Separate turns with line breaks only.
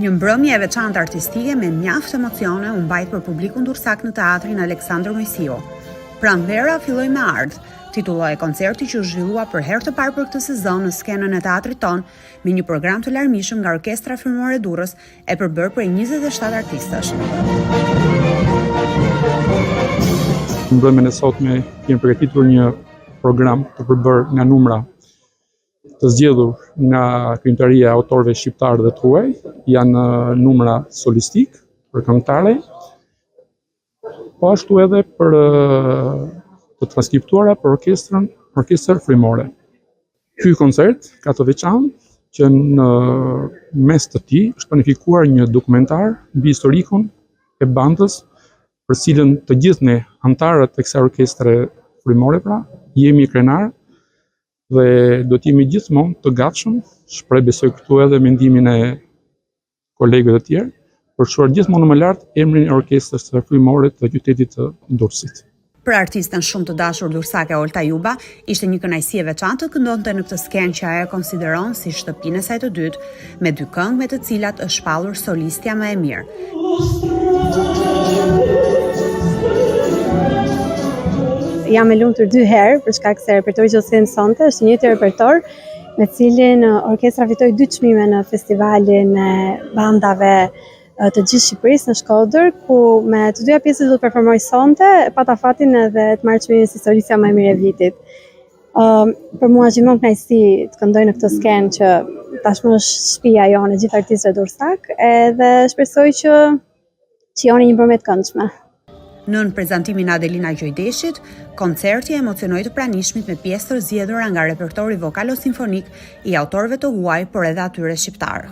Një mbrëmje e veçantë artistike me mjaft emocione u mbajt për publikun dursak në teatrin Aleksandër Mojsiu. Pranvera filloi me ardh, titulloi koncerti që u zhvillua për herë të parë për këtë sezon në skenën e teatrit ton, me një program të larmishëm nga Orkestra Frymore e Durrës e përbërë prej 27 artistësh.
Mbrëmjen e sotme kemi përgatitur një program të përbërë nga numra të zgjedhur nga krijimtaria e autorëve shqiptarë dhe të huaj, janë numra solistik për këngëtare, po ashtu edhe për të transkriptuara për orkestër frymore. Ky koncert ka të veçantë që në mes të tij është planifikuar një dokumentar mbi historikun e bandës, për cilën të gjithë ne anëtarët e kësaj orkestre frymore jemi krenar dhe do të jemi gjithmonë të gatshëm, shpreh besoj këtu edhe mendimin e kolegëve të tjerë, për të shuar gjithmonë më lart emrin e orkestrës së frymore të qytetit të Durrësit.
Për artistën shumë të dashur durrsake Olta Juba, ishte një kënaqësi e veçantë të këndonte në këtë skenë që ajo konsideron si shtëpinë e saj të dytë, me 2 këngë me të cilat është shpallur solistja më e mirë.
Jam e lumtur 2 herë për shkak se repertori që sjell sonte është një repertor me cilin orkestra fitoi 2 çmime në festivalin e bandave të gjithë Shqipërisë në Shkodër, ku me të dyja pjesët do të performoj sonte, pata fatin edhe të marr çmimin si solistja më e mirë e vitit. Për mua është gjithmonë kënaqësi të këndoj në këtë skenë që tashmë është shtëpia jonë e gjithë artistëve durrsak, edhe shpresoj që joni një mbrëmje të këndshme.
Nën prezantimin e Adelina Gjojdeshit, koncerti emocionoi të pranishmit me pjesë të zgjedhura nga repertori vokalo-simfonik i autorëve të huaj, por edhe atyre shqiptar.